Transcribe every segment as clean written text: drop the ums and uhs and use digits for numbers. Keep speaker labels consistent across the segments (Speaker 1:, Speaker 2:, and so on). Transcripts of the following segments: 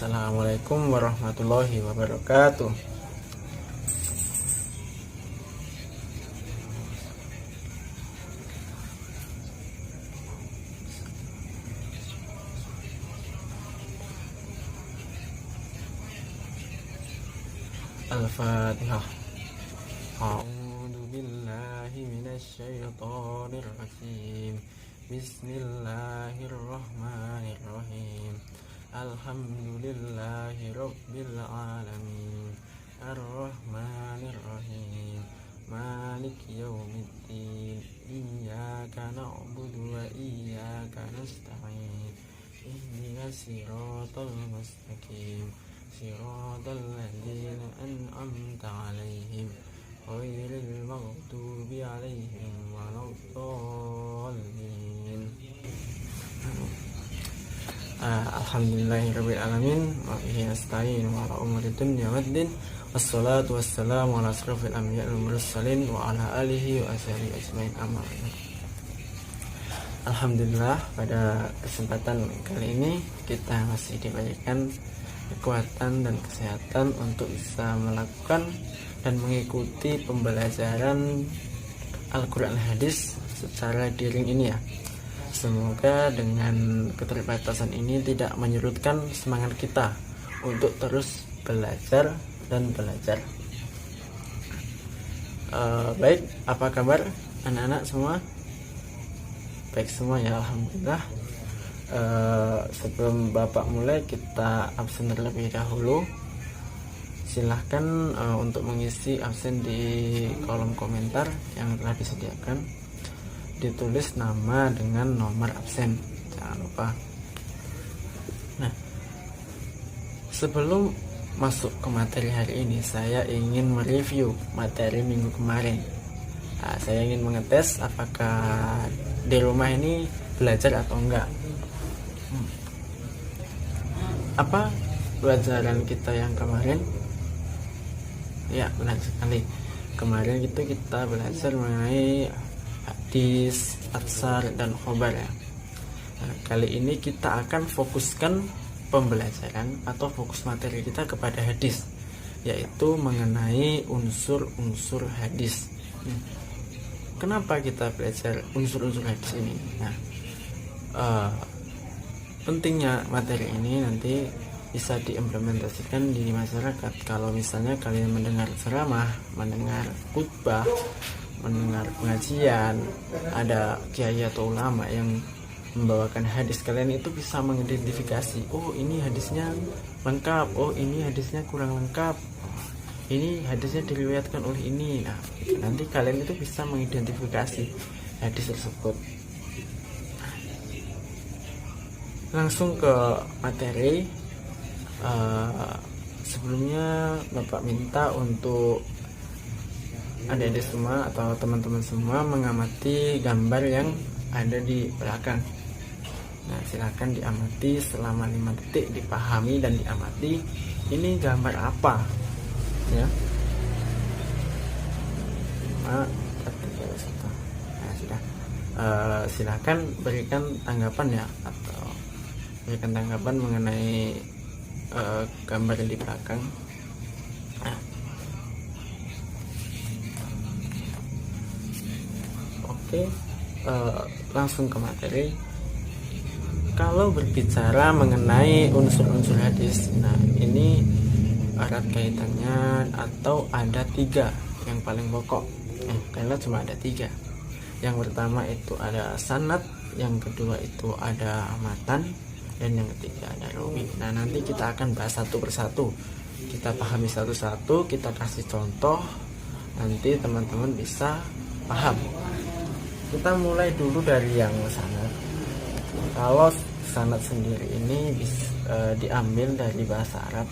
Speaker 1: Assalamualaikum warahmatullahi wabarakatuh. Al-Fatihah. A'udzu billahi minasyaitonir rajim. Bismillahirrahmanirrahim. Alhamdulillahi rabbil alamin. Ar-Rahmanir-Rahim. Maliki yaumiddin. Iyyaka na'budu wa iyyaka nasta'in. Ihdinas siratal mustaqim. Siratal ladzina an'amta 'alaihim ghairil maghdubi 'alaihim waladdallin. Alhamdulillahirabbil alamin wa bihi nasta'in wa ala umuri dunya waddin. Wassalatu wassalamu ala asrofil anbiya'i wal mursalin wa ala alihi wa ashabihi ajmain, amma ba'du. Alhamdulillah, pada kesempatan kali ini kita masih diberikan kekuatan dan kesehatan untuk bisa melakukan dan mengikuti pembelajaran Al-Quran Hadis secara daring ini ya. Semoga dengan keterbatasan ini tidak menyurutkan semangat kita untuk terus belajar dan belajar. Baik, apa kabar anak-anak semua? Baik semua ya, alhamdulillah. Sebelum Bapak mulai, kita absen terlebih dahulu. Silahkan untuk mengisi absen di kolom komentar yang telah disediakan. Ditulis nama dengan nomor absen, jangan lupa. Nah, sebelum masuk ke materi hari ini, saya ingin mereview materi minggu kemarin. Saya ingin mengetes apakah di rumah ini belajar atau enggak. Apa pelajaran kita yang kemarin? Ya, benar sekali. Kemarin itu kita belajar mengenai hadis, atsar, dan khobar ya. Kali ini kita akan fokuskan pembelajaran atau fokus materi kita kepada hadis, yaitu mengenai unsur-unsur hadis. Kenapa kita belajar unsur-unsur hadis ini? Nah, pentingnya materi ini nanti bisa diimplementasikan di masyarakat. Kalau misalnya kalian mendengar ceramah, mendengar khutbah, mendengar pengajian, ada kiai atau ulama yang membawakan hadis, kalian itu bisa mengidentifikasi, oh ini hadisnya lengkap, oh ini hadisnya kurang lengkap, ini hadisnya diriwayatkan oleh ini. Nah, nanti kalian itu bisa mengidentifikasi hadis tersebut. Langsung ke materi. Sebelumnya Bapak minta untuk adik-adik semua atau teman-teman semua mengamati gambar yang ada di belakang. Nah, silakan diamati selama 5 detik, dipahami dan diamati ini gambar apa ya. 5, 4, 3, 1. Nah, sudah. Silakan berikan tanggapan ya, atau berikan tanggapan mengenai gambar yang di belakang. Oke, langsung ke materi. Kalau berbicara mengenai unsur-unsur hadis, nah ini erat kaitannya atau ada 3 yang paling pokok. Karena cuma ada 3. Yang pertama itu ada sanad, yang kedua itu ada matan, dan yang ketiga ada rawi. Nah, nanti kita akan bahas satu persatu. Kita pahami satu-satu, kita kasih contoh, nanti teman-teman bisa paham. Kita mulai dulu dari yang sanad. Kalau sanad sendiri ini diambil dari bahasa Arab.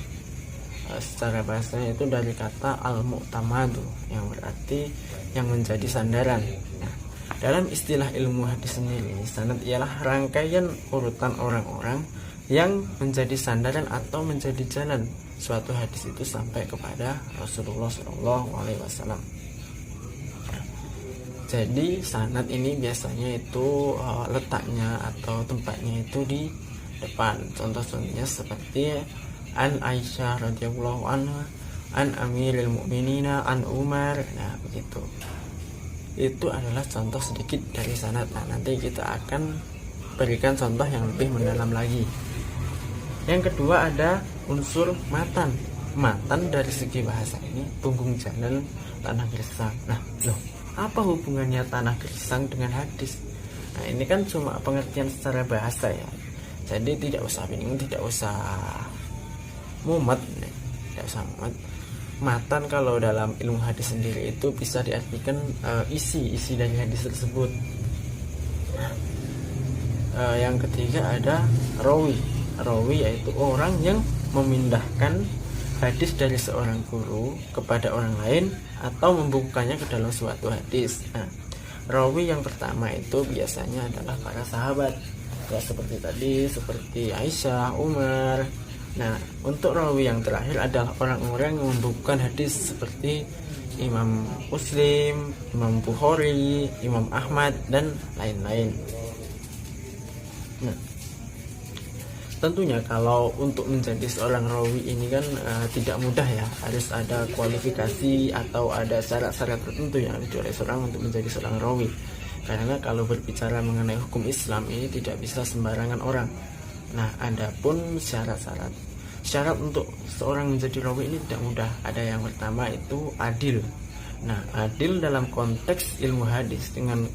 Speaker 1: Secara bahasanya itu dari kata al-mu'tamadu, yang berarti yang menjadi sandaran. Nah, dalam istilah ilmu hadis sendiri, sanad ialah rangkaian urutan orang-orang yang menjadi sandaran atau menjadi jalan suatu hadis itu sampai kepada Rasulullah SAW. Jadi sanad ini biasanya itu letaknya atau tempatnya itu di depan. Contoh-contohnya seperti an Aisyah radhiyallahu anha, an Amiril Mukminina, an Umar. Nah, begitu. Itu adalah contoh sedikit dari sanad. Nah, nanti kita akan berikan contoh yang lebih mendalam lagi. Yang kedua ada unsur matan. Matan dari segi bahasa ini punggung jalan, tanah gersang. Nah, loh, apa hubungannya tanah gersang dengan hadis? Nah, ini kan cuma pengertian secara bahasa ya. Jadi tidak usah bingung, tidak usah mumet, tidak usah mumet. Matan kalau dalam ilmu hadis sendiri itu bisa diartikan isi dari hadis tersebut. Yang ketiga ada rawi. Rawi yaitu orang yang memindahkan hadis dari seorang guru kepada orang lain atau membukukannya ke dalam suatu hadis. Nah, rawi yang pertama itu biasanya adalah para sahabat. Ya, seperti tadi, seperti Aisyah, Umar. Nah, untuk rawi yang terakhir adalah orang-orang yang membukukan hadis seperti Imam Muslim, Imam Bukhari, Imam Ahmad, dan lain-lain. Nah, tentunya kalau untuk menjadi seorang rawi ini kan tidak mudah ya. Harus ada kualifikasi atau ada syarat-syarat tertentu yang dicuali seorang untuk menjadi seorang rawi. Karena kalau berbicara mengenai hukum Islam ini tidak bisa sembarangan orang. Nah, adapun syarat-syarat untuk seorang menjadi rawi ini tidak mudah. Ada yang pertama itu adil. Nah, adil dalam konteks ilmu hadis dengan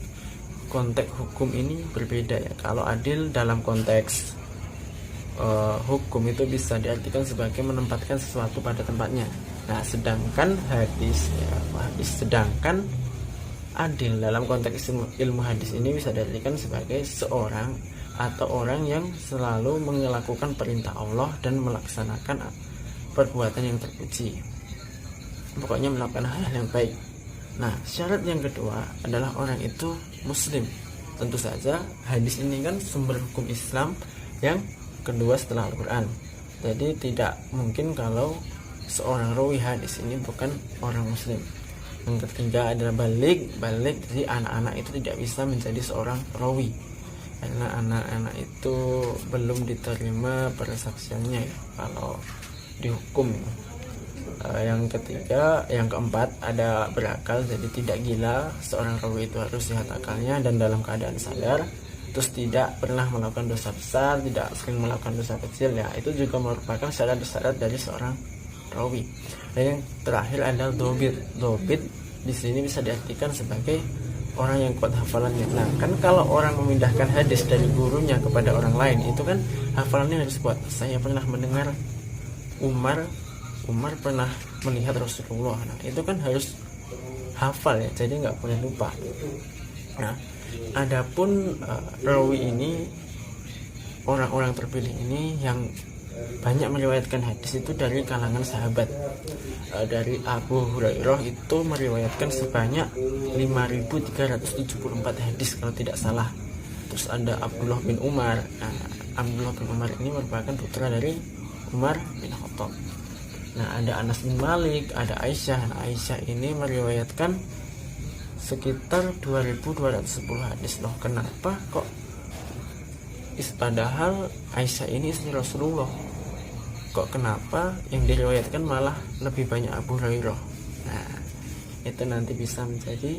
Speaker 1: konteks hukum ini berbeda ya. Kalau adil dalam konteks hukum itu bisa diartikan sebagai menempatkan sesuatu pada tempatnya. Nah, sedangkan sedangkan adil dalam konteks ilmu hadis ini bisa diartikan sebagai seorang atau orang yang selalu melakukan perintah Allah dan melaksanakan perbuatan yang terpuji. Pokoknya melakukan hal yang baik. Nah, syarat yang kedua adalah orang itu muslim. Tentu saja hadis ini kan sumber hukum Islam yang kedua setelah Al-Quran. Jadi tidak mungkin kalau seorang rawi hadis ini bukan orang muslim. Yang ketiga adalah balik. Jadi anak-anak itu tidak bisa menjadi seorang rawi karena anak-anak itu belum diterima persaksiannya ya, kalau dihukum. Yang keempat ada berakal, jadi tidak gila. Seorang rawi itu harus sehat akalnya dan dalam keadaan sadar, terus tidak pernah melakukan dosa besar, tidak sering melakukan dosa kecil ya. Itu juga merupakan syarat-syarat dari seorang rawi. Dan yang terakhir adalah dobit. Di sini bisa diartikan sebagai orang yang kuat hafalannya. Nah, kan kalau orang memindahkan hadis dari gurunya kepada orang lain, itu kan hafalannya harus kuat. Saya pernah mendengar Umar pernah melihat Rasulullah. Nah, itu kan harus hafal ya, jadi nggak boleh lupa. Nah, adapun rawi ini, orang-orang terpilih ini yang banyak meriwayatkan hadis itu dari kalangan sahabat. Dari Abu Hurairah itu meriwayatkan sebanyak 5.374 hadis kalau tidak salah. Terus ada Abdullah bin Umar. Nah, Abdullah bin Umar ini merupakan putra dari Umar bin Khattab. Nah, ada Anas bin Malik, ada Aisyah. Nah, Aisyah ini meriwayatkan sekitar 2.210 hadis. Loh, kenapa kok padahal Aisyah ini istri Rasulullah, kok kenapa yang diriwayatkan malah lebih banyak Abu Hurairah? Nah, itu nanti bisa menjadi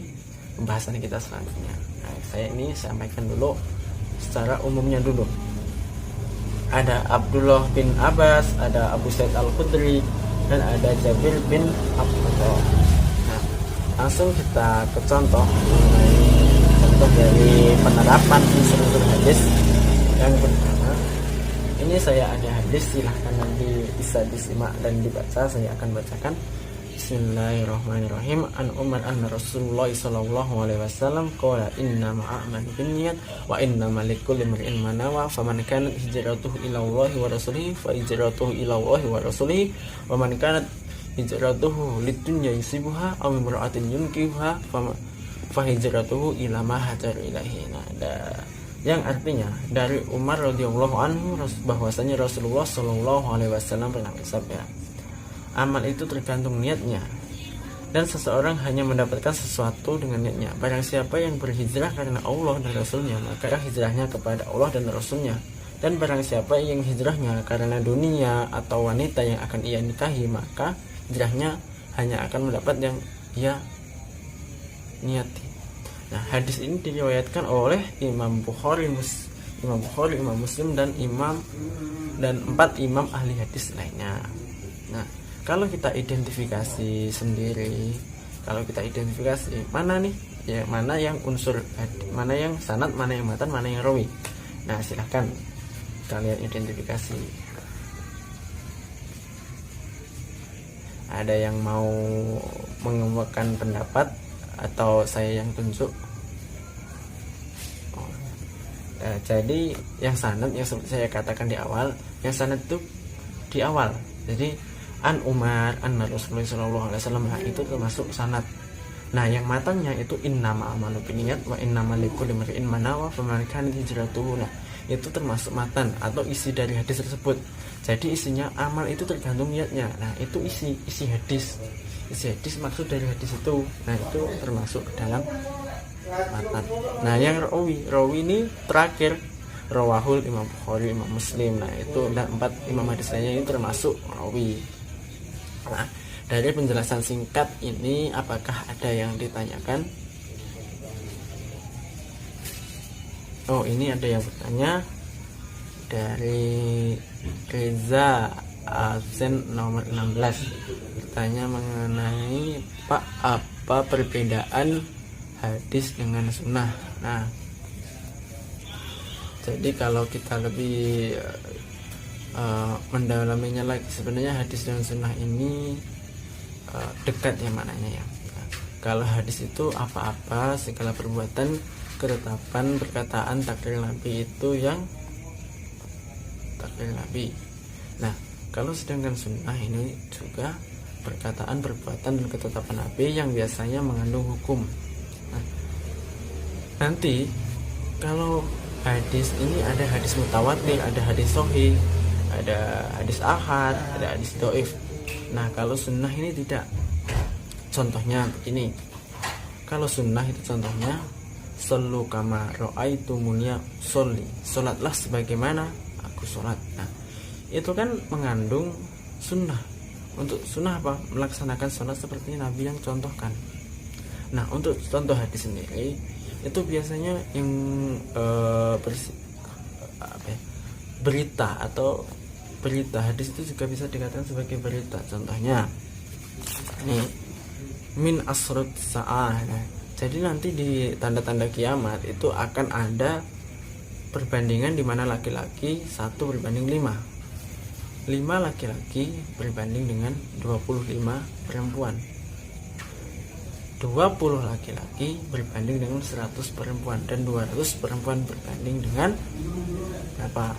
Speaker 1: pembahasan kita selanjutnya. Nah, saya ini sampaikan dulu secara umumnya dulu. Ada Abdullah bin Abbas, ada Abu Sa'id Al-Khudri, dan ada Jabir bin Abdullah. Nah, langsung kita ke contoh dari penerapan unsur-unsur hadis. Yang pertama, ini saya ada hadis, silahkan nanti bisa disimak dan dibaca. Saya akan bacakan. Bismillahirrahmanirrahim. An Umar anna Rasulullah sallallahu alaihi wasallam qala inna ma'amalu binniyat wa inna likulli imrin ma nawa faman kanat hijratuhu ila Allah wa rasulihi fa hijratuhu ila Allah wa rasulihi wa man kanat hijratuhu lidunya yusibuha aw imra'atin yunkihuha fa hijratuhu ila ma hajar ilaihi. Yang artinya dari Umar radhiyallahu anhu bahwasanya Rasulullah sallallahu alaihi wasallam pernah bersabda, amal itu tergantung niatnya, dan seseorang hanya mendapatkan sesuatu dengan niatnya. Barang siapa yang berhijrah karena Allah dan Rasulnya, maka hijrahnya kepada Allah dan Rasulnya, Dan barang siapa yang hijrahnya karena dunia atau wanita yang akan ia nikahi, maka hijrahnya hanya akan mendapat yang ia niati. Nah, hadis ini diriwayatkan oleh Imam Bukhari, Imam Muslim, dan 4 imam ahli hadis lainnya. Nah, kalau kita identifikasi sendiri, mana nih ya, mana yang unsur, mana yang sanad, mana yang matan, mana yang rawi. Nah, silahkan kalian identifikasi. Ada yang mau mengemukakan pendapat atau saya yang tunjuk? Jadi yang sanad, yang seperti saya katakan di awal, yang sanad itu di awal. Jadi an Umar, an Rasulullah SAW, itu termasuk sanad. Nah, yang matanya itu innama amalu binniyat wa innamal likulli imri'in ma nawa faman kanat hijratuhu. Nah, itu termasuk matan atau isi dari hadis tersebut. Jadi isinya amal itu tergantung niatnya. Nah, itu isi hadis. Isi hadis maksud dari hadis itu. Nah, itu termasuk dalam matan. Nah, yang rawi ini terakhir, rawahul Imam Bukhari, Imam Muslim. Nah, itu 4 imam hadis lainnya ini termasuk rawi. Nah, dari penjelasan singkat ini apakah ada yang ditanyakan? Oh, ini ada yang bertanya dari Reza Azen nomor 16, bertanya mengenai Pak, apa perbedaan hadis dengan sunnah? Nah, jadi kalau kita lebih mendalaminya lagi, sebenarnya hadis dan sunnah ini dekat ya maknanya ya. Kalau hadis itu apa-apa, segala perbuatan, ketetapan, perkataan, takrir Nabi itu yang takrir Nabi. Nah, kalau sedangkan sunnah ini juga perkataan, perbuatan, dan ketetapan Nabi yang biasanya mengandung hukum. Nah, nanti kalau hadis ini ada hadis mutawatir, ada hadis sahih, ada hadis ahad, ada hadis dhaif. Nah, kalau sunnah ini tidak. Contohnya begini. Kalau sunnah itu contohnya sallu kama ra'aitumuni sholli. Salatlah sebagaimana aku salat. Nah, itu kan mengandung sunnah. Untuk sunnah apa? Melaksanakan salat seperti Nabi yang contohkan. Nah, untuk contoh hadis sendiri itu biasanya yang berita atau berita hadis itu juga bisa dikatakan sebagai berita. Contohnya ini min asrut sa'ah. Nah, jadi nanti di tanda-tanda kiamat itu akan ada perbandingan di mana laki-laki 1 berbanding 5 laki-laki berbanding dengan 25 perempuan, 20 laki-laki berbanding dengan 100 perempuan, dan 200 perempuan berbanding dengan berapa?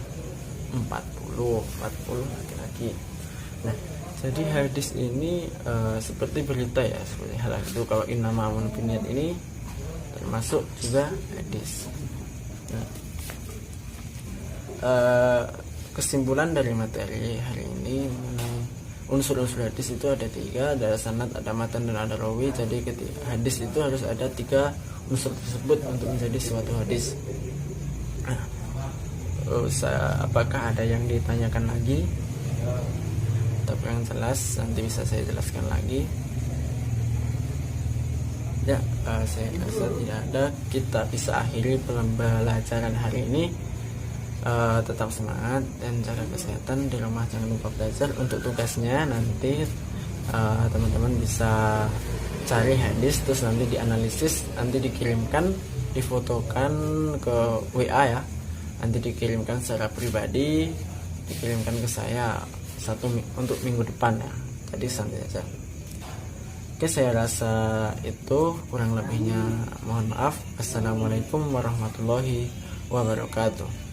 Speaker 1: 40 laki-laki. Nah, jadi hadis ini seperti berita ya, seperti hal itu. Kalau innama amalu binniyat ini termasuk juga hadis. Nah, kesimpulan dari materi hari ini mengenai unsur-unsur hadis itu ada 3, ada sanad, ada matan, dan ada rawi. Jadi hadis itu harus ada 3 unsur tersebut untuk menjadi suatu hadis. Nah, apakah ada yang ditanyakan lagi? Tapi yang jelas nanti bisa saya jelaskan lagi. Ya, saya rasa tidak ada. Kita bisa akhiri pembelajaran hari ini. Tetap semangat dan jaga kesehatan di rumah, jangan lupa belajar. Untuk tugasnya nanti teman-teman bisa cari hadis, terus nanti dianalisis, nanti dikirimkan, difotokan ke WA ya, nanti dikirimkan secara pribadi, dikirimkan ke saya untuk minggu depan ya. Jadi santai aja. Oke, saya rasa itu, kurang lebihnya mohon maaf. Assalamualaikum warahmatullahi wabarakatuh.